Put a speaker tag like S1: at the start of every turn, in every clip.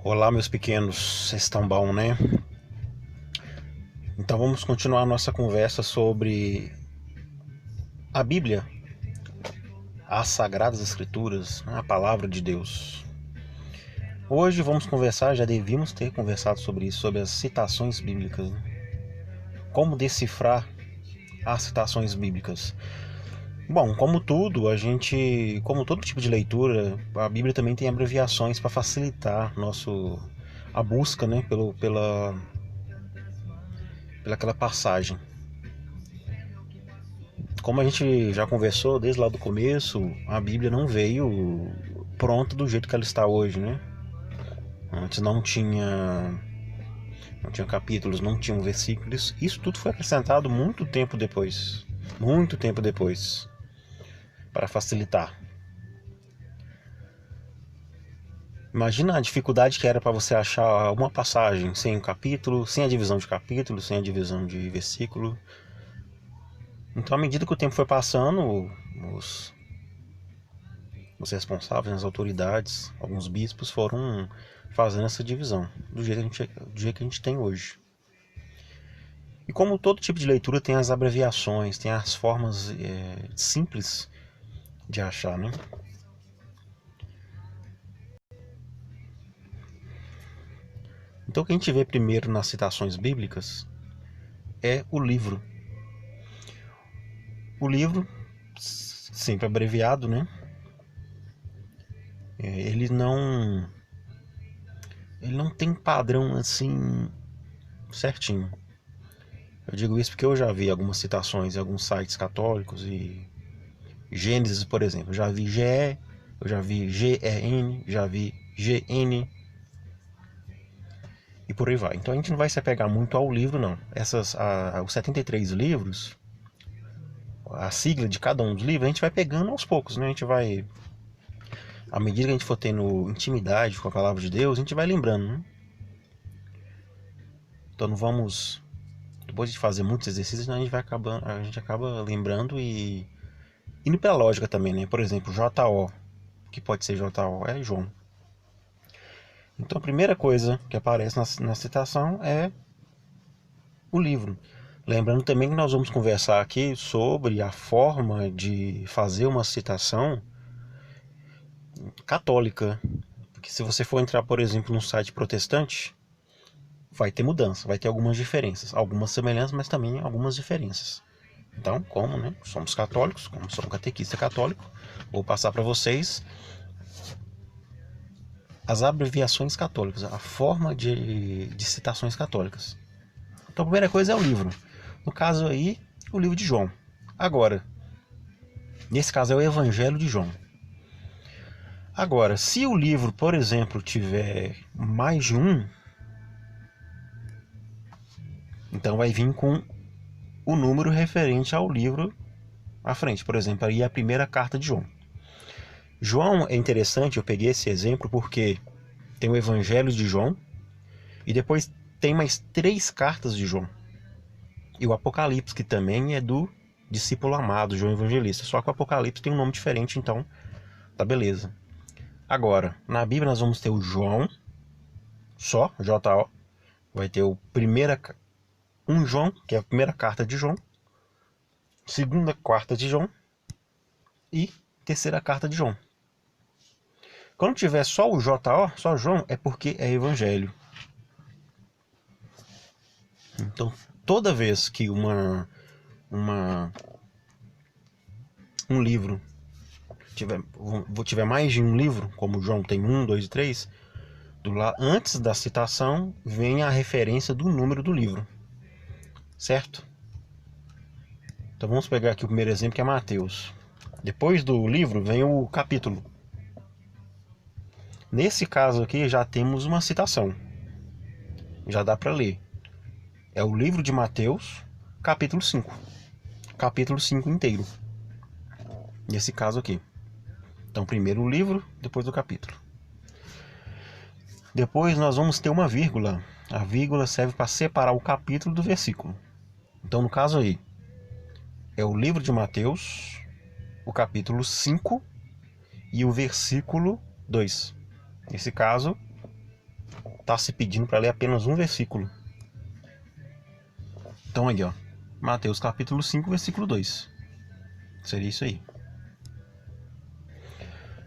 S1: Olá, meus pequenos, vocês estão bom, né? Então vamos continuar a nossa conversa sobre a Bíblia, as Sagradas Escrituras, né? A Palavra de Deus. Hoje vamos conversar, já devíamos ter conversado sobre isso, sobre as citações bíblicas, né? Como decifrar as citações bíblicas. Bom, como todo tipo de leitura, a Bíblia também tem abreviações para facilitar a busca, né, pela aquela passagem. Como a gente já conversou desde lá do começo, a Bíblia não veio pronta do jeito que ela está hoje, né? Antes não tinha capítulos, não tinham versículos. Isso tudo foi acrescentado muito tempo depois, para facilitar. Imagina a dificuldade que era para você achar uma passagem sem um capítulo, sem a divisão de capítulo, sem a divisão de versículo. Então, à medida que o tempo foi passando, os, os responsáveis, as autoridades, alguns bispos foram fazendo essa divisão do jeito que a gente tem hoje. E como todo tipo de leitura tem as abreviações, tem as formas simples de achar, né? Então o que a gente vê primeiro nas citações bíblicas é o livro. O livro, sempre abreviado, né? Ele não tem padrão assim certinho. Eu digo isso porque eu já vi algumas citações em alguns sites católicos e Gênesis, por exemplo, eu já vi GE, eu já vi GEN, já vi GN e por aí vai. Então a gente não vai se apegar muito ao livro, não. Os 73 livros, a sigla de cada um dos livros, a gente vai pegando aos poucos, né? A gente vai, à medida que a gente for tendo intimidade com a palavra de Deus, a gente vai lembrando, né? Então não vamos, depois de fazer muitos exercícios, a gente acaba lembrando e indo pela lógica também, né? Por exemplo, JO, que pode ser JO, é João. Então a primeira coisa que aparece na citação é o livro. Lembrando também que nós vamos conversar aqui sobre a forma de fazer uma citação católica. Porque se você for entrar, por exemplo, num site protestante, vai ter mudança, vai ter algumas diferenças. Algumas semelhanças, mas também algumas diferenças. Então, como, né, somos católicos, como sou um catequista católico, vou passar para vocês as abreviações católicas, a forma de citações católicas. Então a primeira coisa é o livro. No caso aí, o livro de João. Agora, nesse caso é o Evangelho de João. Agora, se o livro, por exemplo, tiver mais de um, então vai vir com o número referente ao livro à frente. Por exemplo, aí é a primeira carta de João. João é interessante, eu peguei esse exemplo porque tem o Evangelho de João e depois tem mais 3 cartas de João. E o Apocalipse, que também é do discípulo amado, João Evangelista. Só que o Apocalipse tem um nome diferente, então tá beleza. Agora, na Bíblia nós vamos ter o João, só, J-O. Vai ter um João, que é a primeira carta de João. Segunda carta de João. E terceira carta de João. Quando tiver só o J-O, só João, é porque é Evangelho. Então, toda vez que um livro tiver mais de um livro, como João tem 1, 2 e 3, antes da citação vem a referência do número do livro, certo? Então vamos pegar aqui o primeiro exemplo, que é Mateus. Depois do livro vem o capítulo. Nesse caso aqui já temos uma citação, já dá para ler. É o livro de Mateus, capítulo 5. Capítulo 5 inteiro. Nesse caso aqui. Então primeiro o livro, depois o capítulo. Depois nós vamos ter uma vírgula. A vírgula serve para separar o capítulo do versículo. Então no caso aí, é o livro de Mateus, o capítulo 5 e o versículo 2. Nesse caso, está se pedindo para ler apenas um versículo. Então aí, ó, Mateus capítulo 5, versículo 2. Seria isso aí.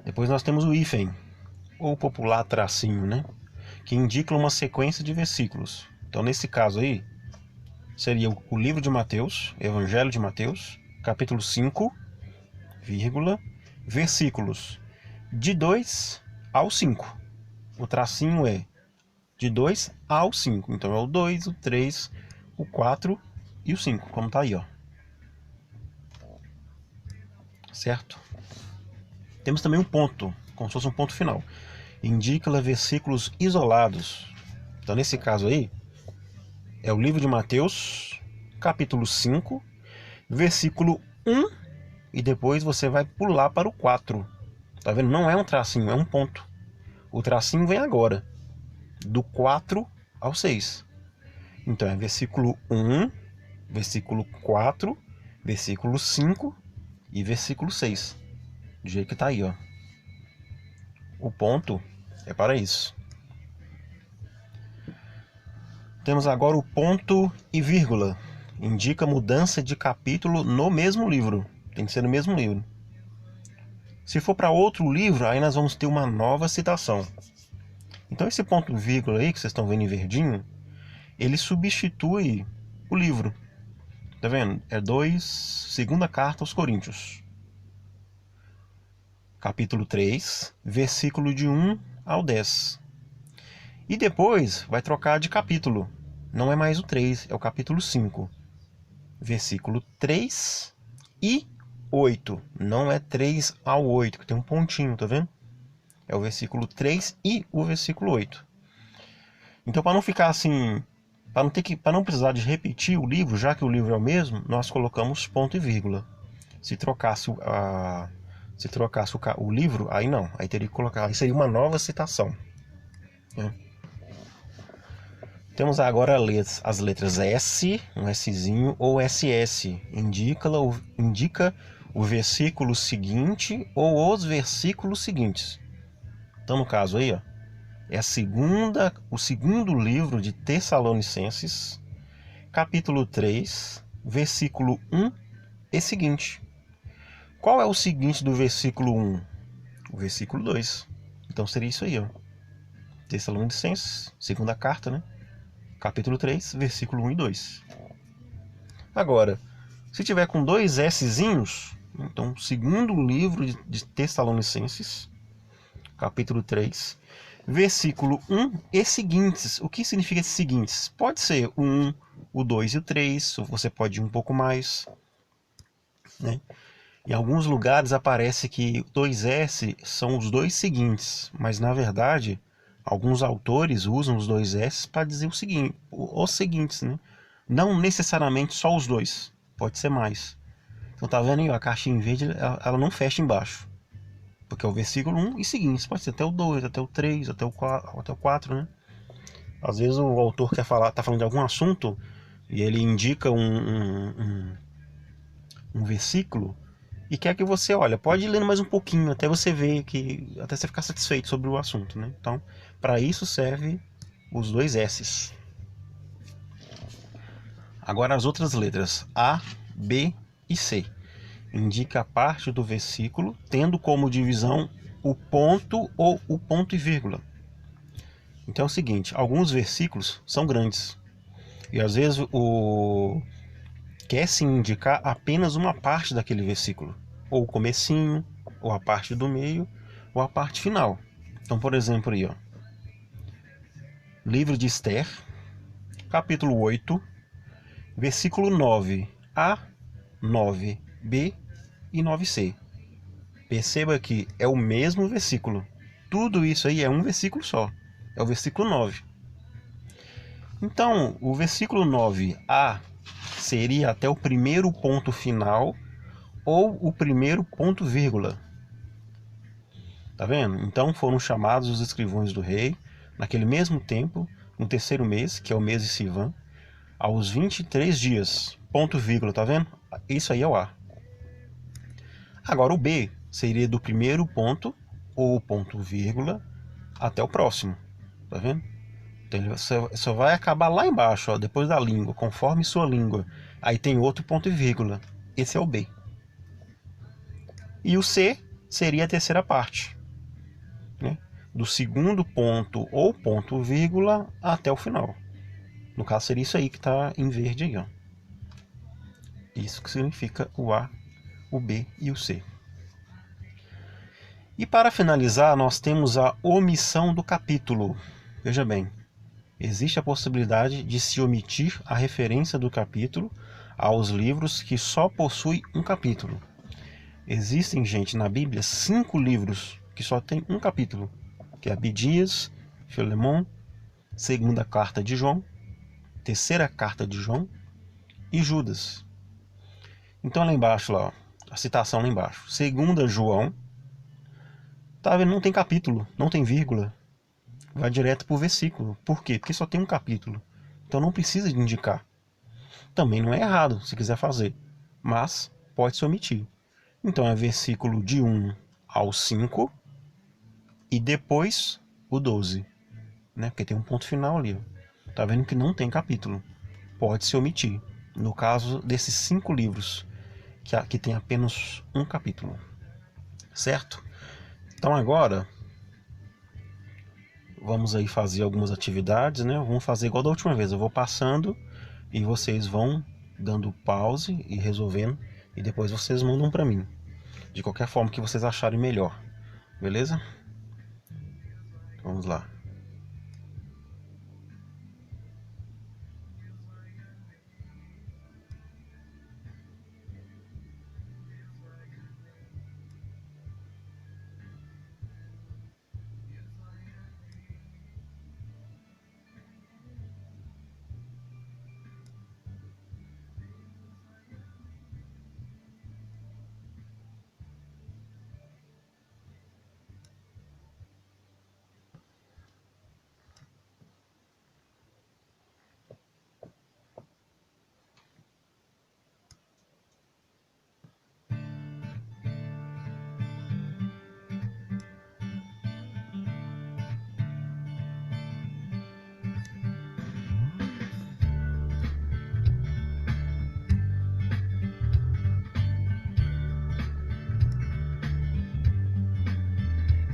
S1: Depois nós temos o hífen, ou popular tracinho, né? Que indica uma sequência de versículos. Então nesse caso aí, seria o livro de Mateus, Evangelho de Mateus, capítulo 5, vírgula, versículos de 2 ao 5. O tracinho é de 2 ao 5. Então é o 2, o 3, o 4 e o 5, como tá aí, ó. Certo? Temos também um ponto, como se fosse um ponto final. Indica versículos isolados. Então nesse caso aí, é o livro de Mateus, capítulo 5, versículo 1, e depois você vai pular para o 4. Tá vendo? Não é um tracinho, é um ponto. O tracinho vem agora, do 4 ao 6. Então é versículo 1, versículo 4, versículo 5 e versículo 6. Do jeito que tá aí, ó. O ponto é para isso. Temos agora o ponto e vírgula. Indica mudança de capítulo no mesmo livro. Tem que ser no mesmo livro. Se for para outro livro, aí nós vamos ter uma nova citação. Então esse ponto e vírgula aí, que vocês estão vendo em verdinho, ele substitui o livro. Tá vendo? É segunda carta aos Coríntios. Capítulo 3, versículo de 1 ao 10. E depois vai trocar de capítulo. Não é mais o 3, é o capítulo 5. Versículo 3 e 8. Não é 3 ao 8, que tem um pontinho, tá vendo? É o versículo 3 e o versículo 8. Então, para não ficar assim, para não precisar de repetir o livro, já que o livro é o mesmo, nós colocamos ponto e vírgula. Se trocasse o livro, aí não, aí teria que colocar, aí seria uma nova citação. Né? Temos agora as letras S, um Szinho, ou SS. Indica o versículo seguinte ou os versículos seguintes. Então, no caso aí, ó, é o segundo livro de Tessalonicenses, capítulo 3, versículo 1 e seguinte. Qual é o seguinte do versículo 1? O versículo 2. Então seria isso aí, ó. Tessalonicenses, segunda carta, né? Capítulo 3, versículo 1 e 2. Agora, se tiver com dois Szinhos, então, segundo livro de Tessalonicenses, capítulo 3, versículo 1 e seguintes. O que significa esses seguintes? Pode ser o 1, o 2 e o 3, ou você pode ir um pouco mais. Né? Em alguns lugares aparece que 2S são os dois seguintes, mas na verdade alguns autores usam os dois S para dizer o seguinte, os seguintes, né? Não necessariamente só os dois, pode ser mais. Então tá vendo aí, a caixinha em verde ela não fecha embaixo, porque é o versículo 1 e seguintes, pode ser até o 2, até o 3, até o 4, né? Às vezes o autor tá falando de algum assunto e ele indica um versículo e quer que você, olha, pode ir lendo mais um pouquinho até você ver até você ficar satisfeito sobre o assunto, né? Então, para isso serve os dois S's. Agora as outras letras A, B e C. Indica a parte do versículo tendo como divisão o ponto ou o ponto e vírgula. Então é o seguinte, alguns versículos são grandes e às vezes quer se indicar apenas uma parte daquele versículo, ou o comecinho, ou a parte do meio, ou a parte final. Então, por exemplo, aí, ó, livro de Esther, capítulo 8, versículo 9a, 9b e 9c. Perceba que é o mesmo versículo. Tudo isso aí é um versículo só. É o versículo 9. Então, o versículo 9a seria até o primeiro ponto final ou o primeiro ponto vírgula. Tá vendo? Então foram chamados os escrivãos do rei, naquele mesmo tempo, no terceiro mês, que é o mês de Sivan, aos 23 dias. Ponto vírgula, tá vendo? Isso aí é o A. Agora o B seria do primeiro ponto ou ponto vírgula até o próximo. Tá vendo? Então ele só vai acabar lá embaixo, ó, depois da língua, conforme sua língua. Aí tem outro ponto e vírgula. Esse é o B. E o C seria a terceira parte, né? Do segundo ponto ou ponto vírgula até o final. No caso seria isso aí que está em verde aí, ó. Isso que significa o A, o B e o C. E para finalizar, nós temos a omissão do capítulo. Veja bem, existe a possibilidade de se omitir a referência do capítulo aos livros que só possuem um capítulo. Existem, gente, na Bíblia 5 livros que só tem um capítulo, que é Abdias, Filemon, segunda carta de João, terceira carta de João e Judas. Então lá embaixo, lá, ó, a citação lá embaixo, segunda João, tá vendo? Não tem capítulo, não tem vírgula, vai direto para o versículo. Por quê? Porque só tem um capítulo, então não precisa de indicar. Também não é errado se quiser fazer, mas pode se omitir. Então é versículo de 1 ao 5 e depois o 12, né? Porque tem um ponto final ali. Ó. Tá vendo que não tem capítulo. Pode se omitir. No caso desses 5 livros, que tem apenas um capítulo. Certo? Então agora, vamos aí fazer algumas atividades, né? Vamos fazer igual da última vez. Eu vou passando e vocês vão dando pause e resolvendo. E depois vocês mandam para mim. De qualquer forma que vocês acharem melhor. Beleza? Vamos lá.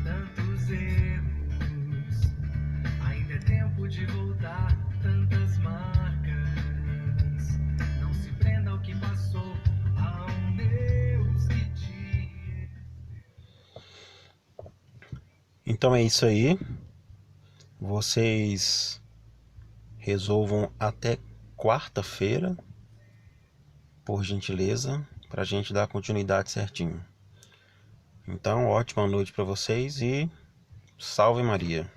S2: Tantos erros, ainda é tempo de voltar. Tantas marcas, não se prenda ao que passou. Há um Deus que te...
S1: Então é isso aí. Vocês resolvam até quarta-feira, por gentileza, para a gente dar continuidade certinho. Então, ótima noite para vocês e salve Maria.